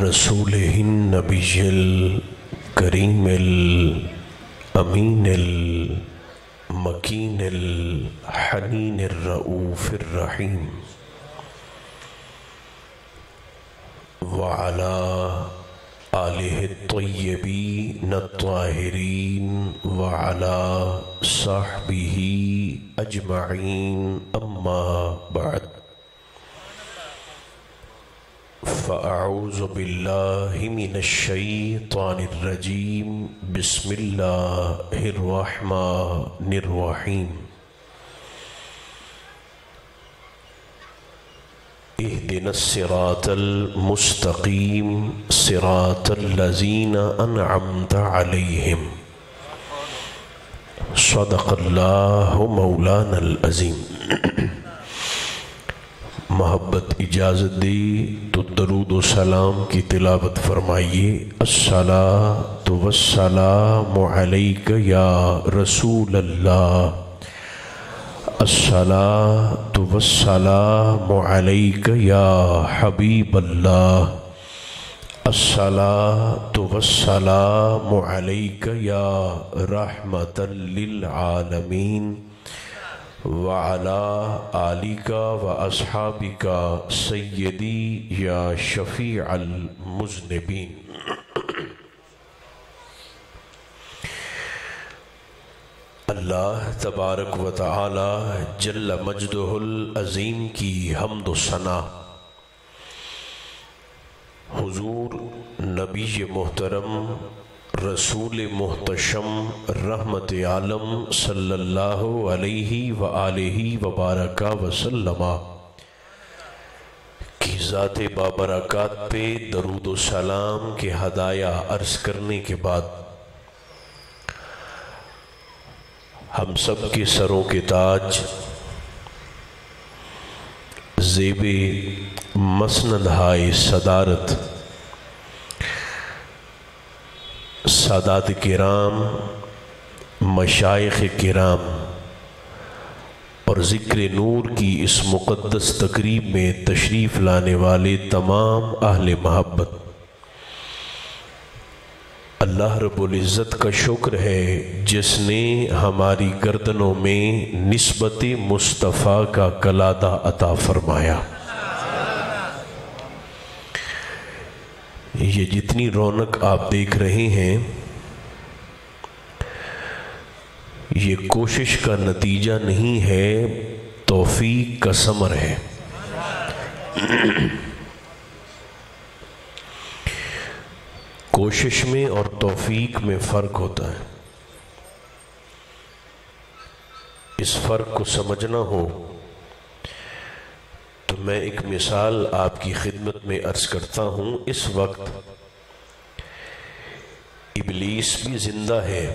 رسوله النبي الكريم الأمين المكين الحنين الرؤوف الرحيم وعلى آله الطيبين الطاهرين وعلى صحبه أجمعين أما بعد فأعوذ بالله من الشيطان الرجيم بسم الله الرحمن الرحيم اهدنا الصراط المستقيم صراط الذين أنعمت عليهم صدق الله مولانا العظيم محبت اجازت دی تو درود و سلام کی تلاوت فرمائیے الصلاۃ والسلام علیک یا رسول اللہ الصلاۃ والسلام علیک یا حبیب اللہ الصلاۃ والسلام علیک یا رحمۃ للعالمین وعلى آلك وأصحابك سيدي يا شفيع المذنبين اللہ تبارک و تعالی جل مجدہ العظیم کی حمد و ثنا حضور نبی محترم رسول محتشم رحمت عالم صلی اللہ علیہ وآلہ وبارک وسلم کی ذات بابرکات پہ درود و سلام کے ہدایہ عرض کرنے کے بعد ہم سب کے سروں کے تاج زیب مسند ہائے صدارت سادات کرام مشائخ کرام اور ذکر نور کی اس مقدس تقریب میں تشریف لانے والے تمام اہل محبت، اللہ رب العزت کا شکر ہے جس نے ہماری گردنوں میں نسبت مصطفیٰ کا کلادہ عطا فرمایا۔ یہ جتنی رونق آپ دیکھ رہے ہیں یہ کوشش کا نتیجہ نہیں ہے، توفیق کا ثمر ہے۔ کوشش میں اور توفیق میں فرق ہوتا ہے، اس فرق کو سمجھنا ہو تو میں ایک مثال آپ کی خدمت میں عرض کرتا ہوں۔ اس وقت ابلیس بھی زندہ ہے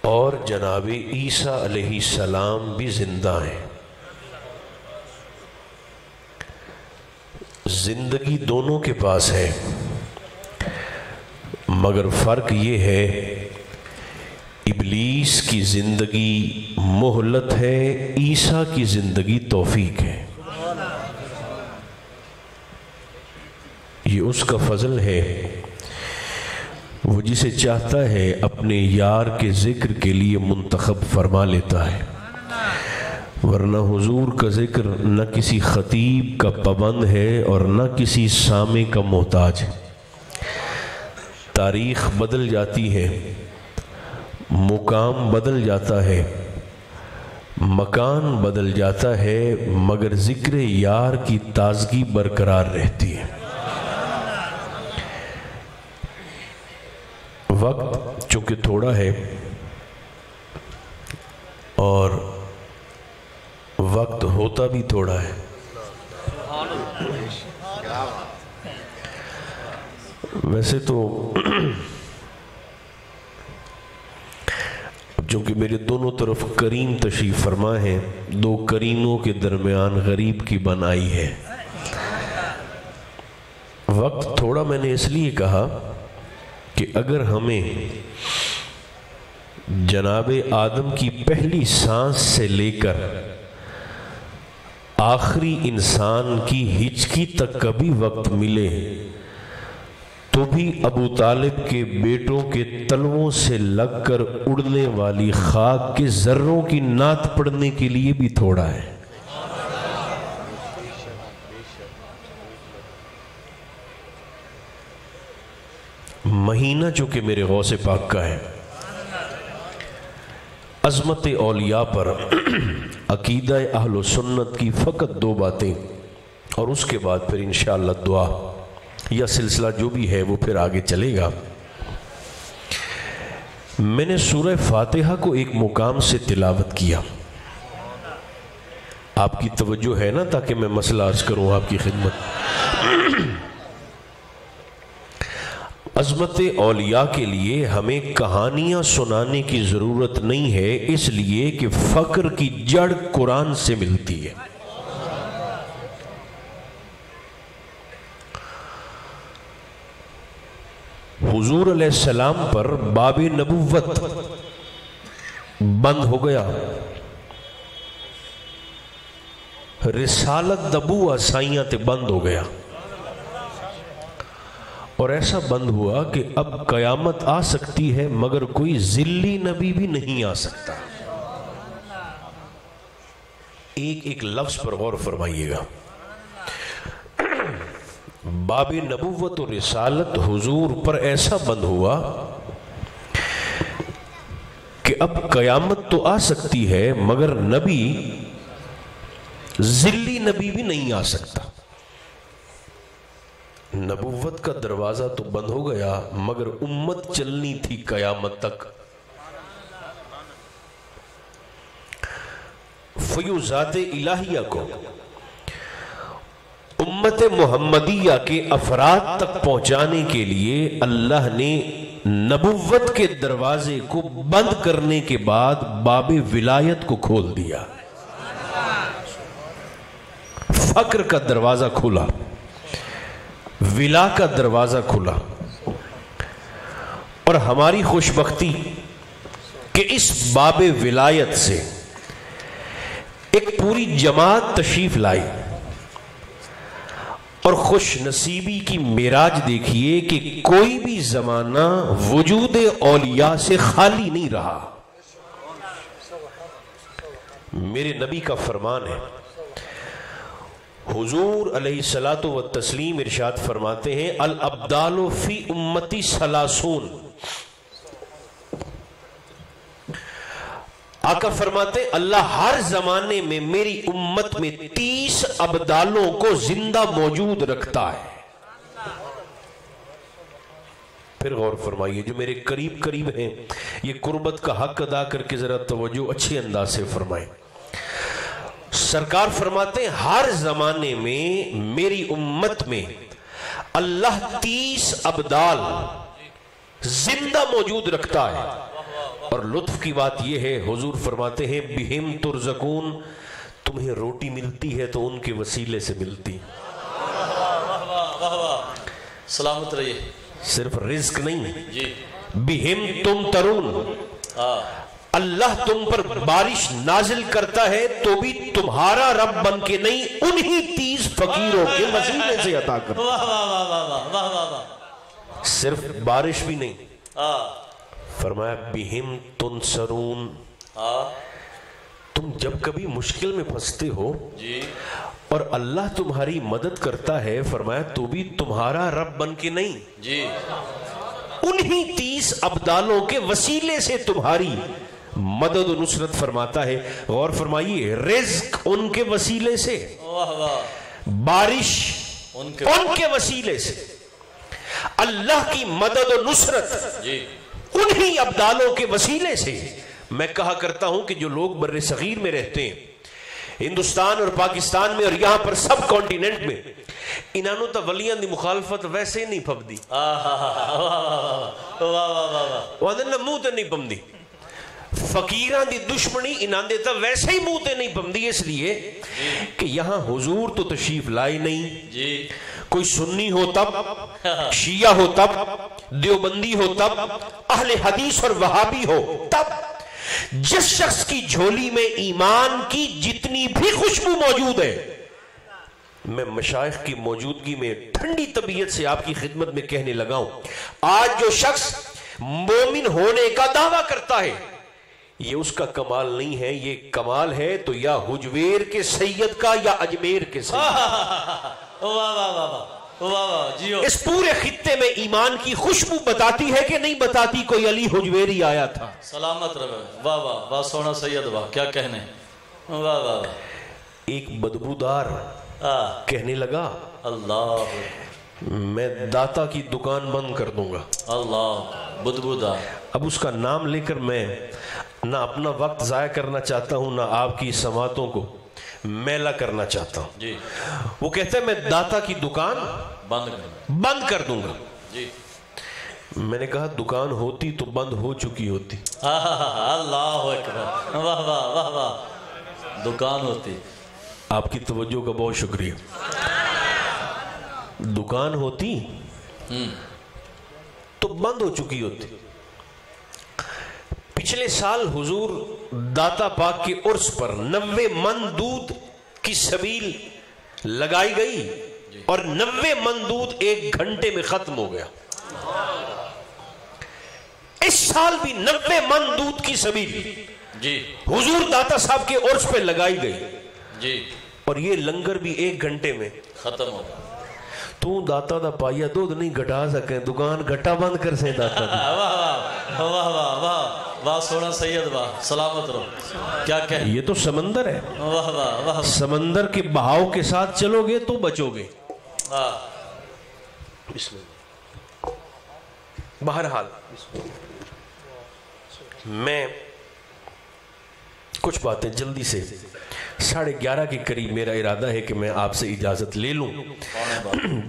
اور جناب عیسیٰ علیہ السلام بھی زندہ ہیں، زندگی دونوں کے پاس ہے، مگر فرق یہ ہے ابلیس کی زندگی مہلت ہے، عیسیٰ کی زندگی توفیق ہے۔ یہ اس کا فضل ہے، وہ جسے چاہتا ہے اپنے یار کے ذکر کے لیے منتخب فرما لیتا ہے، ورنہ حضور کا ذکر نہ کسی خطیب کا پابند ہے اور نہ کسی سامع کا محتاج ہے۔ تاریخ بدل جاتی ہے، مقام بدل جاتا ہے، مکان بدل جاتا ہے، مگر ذکر یار کی تازگی برقرار رہتی ہے۔ وقت چونکہ تھوڑا ہے اور وقت ہوتا بھی تھوڑا ہے، ویسے تو چونکہ میرے دونوں طرف کریم تشریف فرما ہے، دو کریموں کے درمیان غریب کی بنائی ہے۔ وقت تھوڑا میں نے اس لیے کہا کہ اگر ہمیں جناب آدم کی پہلی سانس سے لے کر آخری انسان کی ہچکی تک کبھی وقت ملے تو بھی ابو طالب کے بیٹوں کے تلووں سے لگ کر اڑنے والی خاک کے ذروں کی نعت پڑھنے کے لیے بھی تھوڑا ہے. مہینہ چونکہ میرے غوث پاک کا ہے. عظمت اولیاء پر عقیدہ اہل و سنت کی فقط 2 باتیں اور اس کے بعد پھر انشاءاللہ دعا یا سلسلہ جو بھی ہے وہ پھر آگے چلے گا. میں نے سورہ فاتحہ کو ایک مقام سے تلاوت کیا. آپ کی توجہ ہے نا تاکہ میں مسئلہ عرض کروں آپ کی خدمت. عظمت اولیاء کے لیے ہمیں کہانیاں سنانے کی ضرورت نہیں ہے، اس لیے کہ فقر کی جڑ قرآن سے ملتی ہے. حضور علیہ السلام پر باب نبوت بند ہو گیا، رسالت دبو اسائیاں تے بند ہو گیا، اور ایسا بند ہوا کہ اب قیامت آ سکتی ہے مگر کوئی ذلی نبی بھی نہیں آ سکتا. ایک لفظ پر غور فرمائیے گا. باب نبوت و رسالت حضور پر ایسا بند ہوا کہ اب قیامت تو آ سکتی ہے مگر نبی، ذلی نبی بھی نہیں آ سکتا. نبوت کا دروازہ تو بند ہو گیا مگر امت چلنی تھی قیامت تک. فیوزات الہیہ کو امت محمدیہ کے افراد تک پہنچانے کے لیے اللہ نے نبوت کے دروازے کو بند کرنے کے بعد باب ولایت کو کھول دیا. فقر کا دروازہ کھلا، ولا کا دروازہ کھلا، اور ہماری خوش بختی کہ اس باب ولایت سے ایک پوری جماعت تشریف لائی. اور خوش نصیبی کی معراج دیکھیے کہ کوئی بھی زمانہ وجود اولیاء سے خالی نہیں رہا. میرے نبی کا فرمان ہے، حضور علیہ الصلوۃ والتسلیم ارشاد فرماتے ہیں الابدال فی امتی 30. آقا فرماتے ہیں اللہ ہر زمانے میں میری امت میں 30 ابدالوں کو زندہ موجود رکھتا ہے. پھر غور فرمائیے، جو میرے قریب ہیں یہ قربت کا حق ادا کر کے ذرا توجہ اچھے انداز سے فرمائیں. سرکار فرماتے ہیں ہر زمانے میں میری امت میں اللہ 30 ابدال زندہ موجود رکھتا ہے. اور لطف کی بات یہ ہے، حضور فرماتے ہیں بہم ترزقون، تمہیں روٹی ملتی ہے تو ان کے وسیلے سے ملتی. سلامت رہیے. صرف رزق نہیں جی، بہم تم ترون، اللہ تم پر بارش نازل کرتا ہے تو بھی تمہارا رب بن کے نہیں، انہی 30 فقیروں کے وسیلے سے عطا کرتا. واہ واہ واہ واہ واہ واہ واہ. صرف بارش بھی نہیں، فرمایا بہم تنصرون، تم جب کبھی مشکل میں پھنستے ہو جی اور اللہ تمہاری مدد کرتا ہے، فرمایا تو بھی تمہارا رب بن کے نہیں جی، انہی 30 ابدالوں کے وسیلے سے تمہاری مدد و نصرت فرماتا ہے. غور فرمائیے، رزق ان کے وسیلے سے، واہ واہ، بارش ان کے وسیلے سے، اللہ کی مدد و نصرت جی انہی ابدالوں کے وسیلے سے. میں کہا کرتا ہوں کہ جو لوگ بر صغیر میں رہتے ہیں، ہندوستان اور پاکستان میں اور یہاں پر سب کانٹیننٹ میں، انہوں تا ولیاں دی مخالفت ویسے ہی نہیں پھبدی، وہ منہ تے نہیں پمدی. فقیران دی دشمنی انہاں دے تا ویسے ہی منہ تے نہیں پمدی، اس لیے کہ یہاں حضور تو تشریف لائی نہیں جی. کوئی سنی ہو تب، شیعہ ہو تب، دیوبندی ہو تب، اہل حدیث اور وہابی ہو تب. جس شخص کی جھولی میں ایمان کی جتنی بھی خوشبو موجود ہے، میں مشائخ کی موجودگی میں ٹھنڈی طبیعت سے آپ کی خدمت میں کہنے لگا ہوں، آج جو شخص مومن ہونے کا دعویٰ کرتا ہے، یہ اس کا کمال نہیں ہے، یہ کمال ہے تو یا حجویر کے سید کا یا اجمیر کے سید۔ واہ واہ واہ واہ واہ واہ جیو۔ اس پورے خطے میں ایمان کی خوشبو بتاتی ہے کہ نہیں بتاتی؟ کوئی علی حجویری آیا تھا، سلامت رہے۔ واہ واہ واہ سونا سید، واہ کیا کہنے، واہ واہ واہ۔ ایک بدبودار کہنے لگا اللہ، میں داتا کی دکان بند کر دوں گا۔ اللہ، بدبودار۔ اب اس کا نام لے کر میں نہ اپنا وقت ضائع کرنا چاہتا ہوں، نہ آپ کی سماعتوں کو میلا کرنا چاہتا ہوں۔ جی، وہ کہتا ہے میں داتا کی دکان بند کر دوں گا۔ جی، میں نے کہا دکان ہوتی تو بند ہو چکی ہوتی۔ اللہ اکبر، واہ واہ واہ واہ، دکان ہوتی۔ آپ کی توجہ کا بہت شکریہ۔ دکان ہوتی تو بند ہو چکی ہوتی۔ پچھلے سال حضور داتا پاک کے عرس پر 90 من دودھ کی سبیل لگائی گئی اور 90 من دودھ 1 گھنٹے میں ختم ہو گیا۔ اس سال بھی 90 من دودھ کی سبیل جی حضور داتا صاحب کے عرس پہ لگائی گئی، جی، اور یہ لنگر بھی 1 گھنٹے میں ختم ہو گیا۔ تو داتا دا پائیا دودھ نہیں گھٹا سکے، دکان گھٹا بند کر سے داتا دی۔ واہ واہ واہ واہ واہ واہ سونا سید، واہ سلامت رہو، کیا کہنے۔ یہ تو سمندر ہے، واہ واہ واہ سمندر کے بہاؤ کے ساتھ چلو گے تو بچو گے۔ واہ، بسم اللہ۔ بہرحال میں کچھ باتیں جلدی سے 11:30 کے قریب میرا ارادہ ہے کہ میں آپ سے اجازت لے لوں۔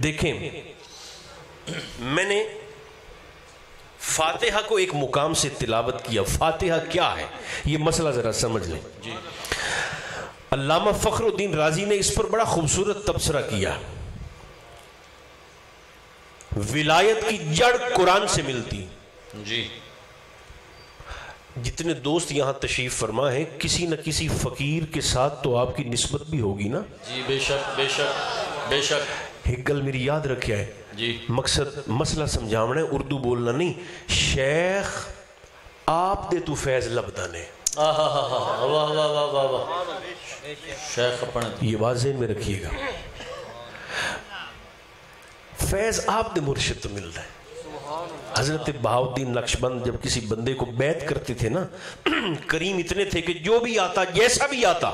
دیکھیں، میں نے فاتحہ کو ایک مقام سے تلاوت کیا۔ فاتحہ کیا ہے یہ مسئلہ ذرا سمجھ لیں۔ علامہ فخر الدین رازی نے اس پر بڑا خوبصورت تبصرہ کیا۔ ولایت کی جڑ قرآن سے ملتی۔ جی، جتنے دوست یہاں تشریف فرما ہے، کسی نہ کسی فقیر کے ساتھ تو آپ کی نسبت بھی ہوگی نا؟ جی، بے شک بے شک بے شک۔ ایک گل میری یاد رکھیا ہے، جی، مقصد مسئلہ سمجھاونا ہے، اردو بولنا نہیں۔ شیخ آپ دے تو فیض لبدانے، واہ واہ واہ واہ واہ واہ، شیخ اپنے یہ واضح میں رکھیے گا۔ فیض آپ دے مرشد تو مل رہا ہے۔ حضرت بہاؤالدین نقشبند جب کسی بندے کو بیعت کرتے تھے نا، کریم اتنے تھے کہ جو بھی آتا، جیسا بھی آتا،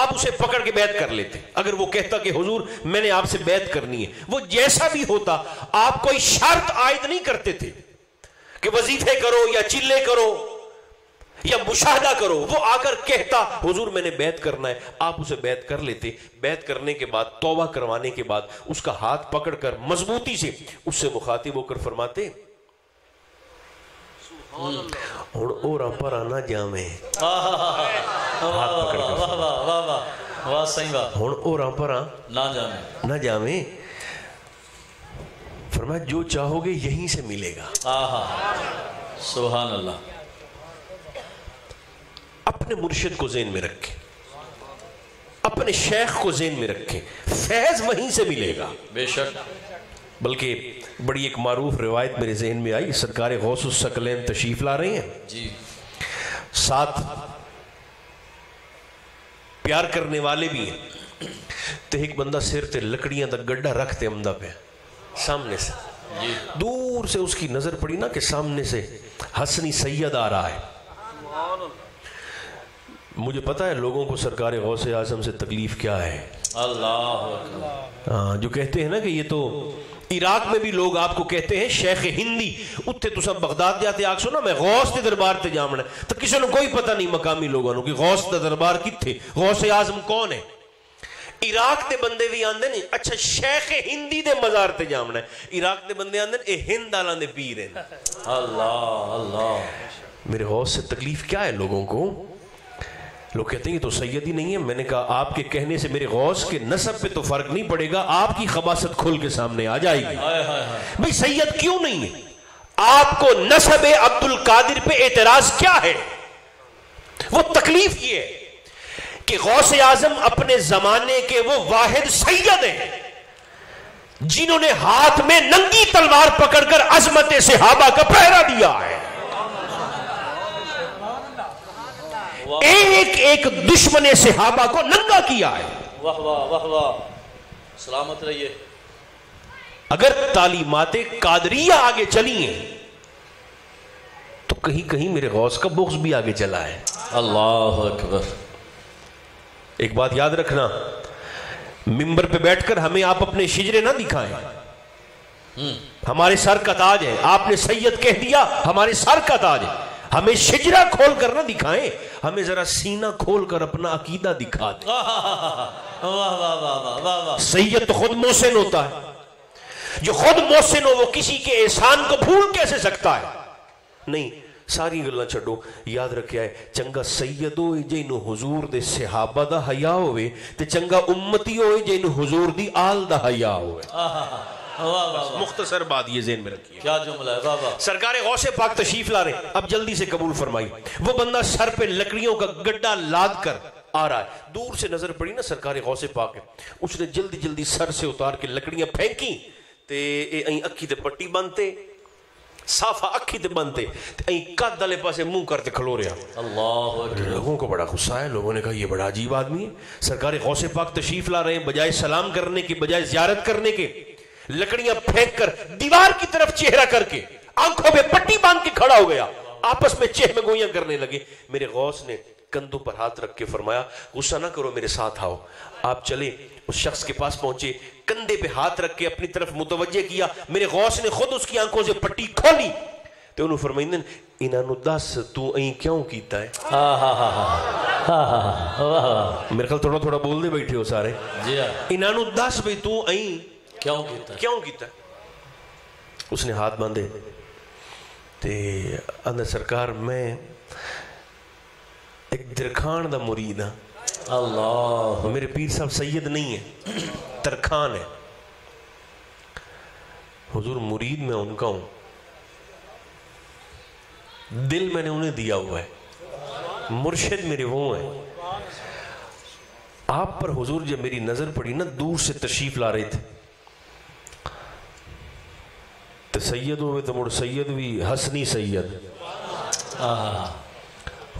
آپ اسے پکڑ کے بیعت کر لیتے۔ اگر وہ کہتا کہ حضور میں نے آپ سے بیعت کرنی ہے، وہ جیسا بھی ہوتا، آپ کوئی شرط عائد نہیں کرتے تھے کہ وظیفے کرو یا چلے کرو یا مشاہدہ کرو۔ وہ آ کر کہتا حضور میں نے بیعت کرنا ہے، آپ اسے بیعت کر لیتے۔ بیعت کرنے کے بعد، توبہ کروانے کے بعد، اس کا ہاتھ پکڑ کر مضبوطی سے اس سے مخاطب ہو کر فرماتے ہن اوراں پراں نہ جاویں، ہاتھ پکڑ کر واہ واہ واہ واہ واہ صحیح واہ، ہن اوراں پراں نہ جانے، نہ جاویں، فرمایا جو چاہو گے یہیں سے ملے گا۔ آہا سبحان اللہ۔ اپنے مرشد کو ذہن میں رکھیں، اپنے شیخ کو ذہن میں رکھیں، فیض وہیں سے ملے گا۔ بے شک۔ بلکہ بڑی ایک معروف روایت میرے ذہن میں آئی، سرکار غوث الثقلین تشریف لا رہے ہیں، جی، ساتھ پیار کرنے والے بھی ہیں، تو ایک بندہ سر تے لکڑیاں دا گڈھا رکھتے امدہ پہ سامنے سے، جی، دور سے اس کی نظر پڑی نا کہ سامنے سے حسنی سید آ رہا ہے۔ مجھے پتا ہے لوگوں کو سرکار غوث اعظم سے تکلیف کیا ہے، اللہ اکبر، جو کہتے ہیں نا کہ یہ تو عراق میں بھی لوگ آپ کو کہتے ہیں شیخ ہندی، اتھے تو سب بغداد جاتے آگ سو نا میں غوث دے دربار تے جامنا ہے، تو کسی نے کوئی پتہ نہیں مقامی لوگوں نے کہ غوث دے دربار کتھے، غوث اعظم کون ہے۔ عراق دے بندے بھی آندے نہیں، اچھا شیخ ہندی دے مزار تے جامنا ہے، عراق دے بندے آندے اے ہند آلان دے پیر ہیں۔ اللہ اللہ، میرے غوث سے تکلیف کیا ہے لوگوں کو؟ لوگ کہتے ہیں یہ تو سید ہی نہیں ہے۔ میں نے کہا آپ کے کہنے سے میرے غوث کے نسب پہ تو فرق نہیں پڑے گا، آپ کی خباثت کھل کے سامنے آ جائے گی۔ بھئی سید کیوں نہیں ہے؟ آپ کو نسب عبد القادر پہ اعتراض کیا ہے؟ وہ تکلیف یہ ہے کہ غوث اعظم اپنے زمانے کے وہ واحد سید ہیں جنہوں نے ہاتھ میں ننگی تلوار پکڑ کر عظمت صحابہ کا پہرا دیا ہے. ایک ایک دشمن صحابہ کو ننگا کیا ہے. واہ واہ واہ واہ، سلامت رہیے. اگر تعلیمات قادریہ آگے چلی ہیں تو کہیں کہیں میرے غوث کا بغض بھی آگے چلا ہے. اللہ اکبر. ایک بات یاد رکھنا، ممبر پہ بیٹھ کر ہمیں آپ اپنے شجرے نہ دکھائیں. ہمارے سر کا تاج ہے، آپ نے سید کہہ دیا، ہمارے سر کا تاج ہے. ہمیں شجرا کھول کر نہ دکھائیں، ہمیں ذرا سینہ کھول کر اپنا عقیدہ دکھا دیں. سید تو خود محسن ہوتا ہے. جو خود محسن ہو وہ کسی کے احسان کو بھول کیسے سکتا ہے؟ نہیں، ساری گلاں چھڈو، یاد رکھیا ہے چنگا سید ہوئے جینو حضور دے صحابہ دا حیا ہوئے تے چنگا امتی ہوئے جینو حضور دی آل دا حیا ہوئے. مختصر بات یہ ذہن میں رکھیے. کیا جملہ ہے بابا. سرکار غوث پاک تشریف لا رہے ہیں، اب جلدی سے قبول فرمائی. وہ بندہ سر پہ لکڑیوں کا گڈا لاد کر آ رہا ہے. دور سے نظر پڑی نا سرکار غوث پاک ہے، اس نے جلدی جلدی سر سے اتار کے لکڑیاں پھینکی تے این اکھی تے پٹی بنتے، صافہ اکھی تے بنتے، این قد والے پاسے منہ کرتے کھلو رہا. اللہ اکبر. لوگوں کو بڑا غصہ ہے. لوگوں نے کہا یہ بڑا عجیب آدمی ہے. سرکار غوث پاک تشریف لا رہے ہیں، بجائے سلام کرنے کے، بجائے زیارت کرنے کے، لکڑیاں پھینک کر دیوار کی طرف چہرہ کر کے آنکھوں میں پٹی باندھ کے کھڑا ہو گیا. آپس میں چہ میں گوئیاں کرنے لگے. میرے غوث نے کندھوں پر ہاتھ رکھ کے فرمایا غصہ نہ کرو، میرے ساتھ آؤ. آپ چلے، اس شخص کے پاس پہنچے، کندھے پہ ہاتھ رکھ کے اپنی طرف متوجہ کیا. میرے غوث نے خود اس کی آنکھوں سے پٹی کھولی تو انہوں فرمائیں انہاں نو دس تو این کیوں کیتا ہے. میرے خیال تھوڑا تھوڑا بول دے بیٹھے ہو سارے. جی ہاں. انہاں نو دس بھئی تو این کیوں کیتا ہے؟ کیوں کیتا ہے. اس نے ہاتھ باندھے تے اندر سرکار میں ایک درخان دا مرید ہاں. اللہ. میرے پیر صاحب سید نہیں ہے، ترخان ہے. حضور مرید میں ان کا ہوں، دل میں نے انہیں دیا ہوا ہے، مرشد میرے وہ ہیں. آپ پر حضور جب میری نظر پڑی نا، دور سے تشریف لا رہے تھے، تو سید ہوئے تو مڑ سید بھی حسنی سید.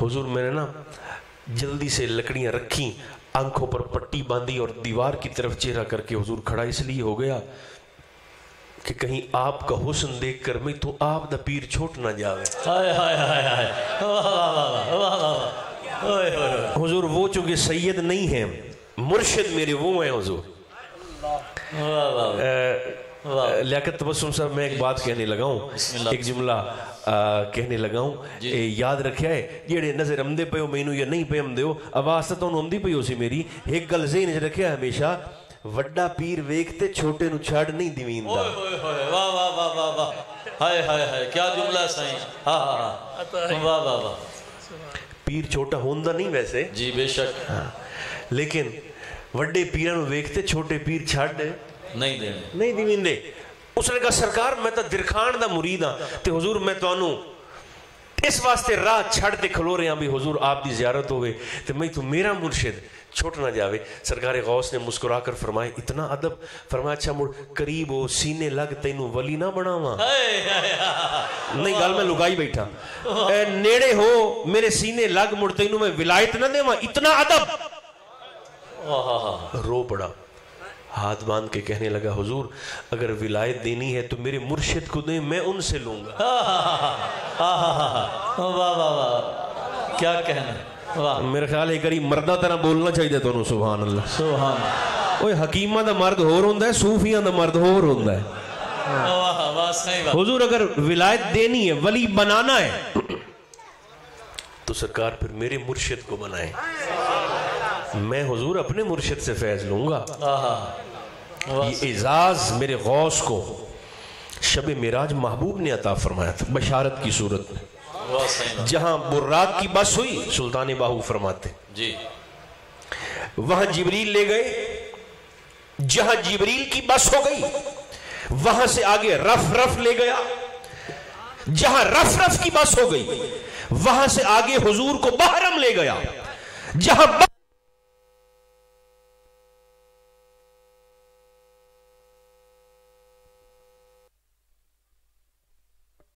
حضور میں نے نا جلدی سے لکڑیاں رکھی، آنکھوں پر پٹی باندھی اور دیوار کی طرف چہرہ کر کے حضور کھڑا اس لیے ہو گیا کہ کہیں آپ کا حسن دیکھ کر میں تو آپ دا پیر چھوٹ نہ جاوے. حضور وہ چونکہ سید نہیں ہیں، مرشد میرے وہ ہیں. حضور لیاقت تبسم صاحب میں ایک بات کہنے لگا ہوں، ایک جملہ کہنے لگا ہوں. یاد رکھیا ہے جیڑے نظر امدے پہ ہو مینو یا نہیں پہ امدے ہو، آواز تو انہوں امدی پہ ہو سی میری. ایک گل ذہن وچ رکھیا ہمیشہ، وڈا پیر ویکھتے چھوٹے نو چھڑ نہیں دیویندا. واہ واہ واہ واہ واہ، ہائے ہائے ہائے، کیا جملہ ہے صحیح. ہاں ہاں، واہ واہ واہ. پیر چھوٹا ہوندا نہیں ویسے، جی بے شک، لیکن وڈے پیراں نو ویکھتے چھوٹے پیر چھڑ نہیں دیں، نہیں دیویندے. اس نے کہا سرکار میں تو درخان دا مرید ہاں تے حضور میں تانوں اس واسطے راہ چھڑ تے کھلو رہے ہیں بھی حضور آپ دی زیارت ہوئے تے میں تو میرا مرشد چھوٹ نہ جاوے. سرکار غوث نے مسکرا کر فرمائے اتنا ادب. فرمایا اچھا مڑ قریب ہو، سینے لگ تینوں ولی نہ بناواں. نہیں گل میں لگائی بیٹھا، نیڑے ہو میرے سینے لگ مڑ تینوں میں ولایت نہ دیواں. اتنا ادب. رو پڑا، ہاتھ باندھ کے کہنے لگا حضور اگر ولایت دینی ہے تو میرے مرشد کو دیں، میں ان سے لوں گا. واہ واہ واہ، کیا کہنا. میرے خیال ہے کری مردہ طرح بولنا چاہیے تو. سبحان اللہ. سبحان. اوے حکیمہ دا مرد ہور ہوندا ہے، صوفیاں دا مرد ہور ہوندا ہے. واہ واہ، صحیح بات. حضور اگر ولایت دینی ہے، ولی بنانا ہے تو سرکار پھر میرے مرشد کو بنائیں. میں حضور اپنے مرشد سے فیض لوں گا. یہ اعزاز میرے غوث کو شب معراج محبوب نے عطا فرمایا تھا بشارت کی صورت میں. جہاں براق کی بس ہوئی سلطان باہو فرماتے جی وہاں جبریل لے گئے. جہاں جبریل کی بس ہو گئی وہاں سے آگے رف رف لے گیا. جہاں رف رف کی بس ہو گئی وہاں سے آگے حضور کو بحرم لے گیا، جہاں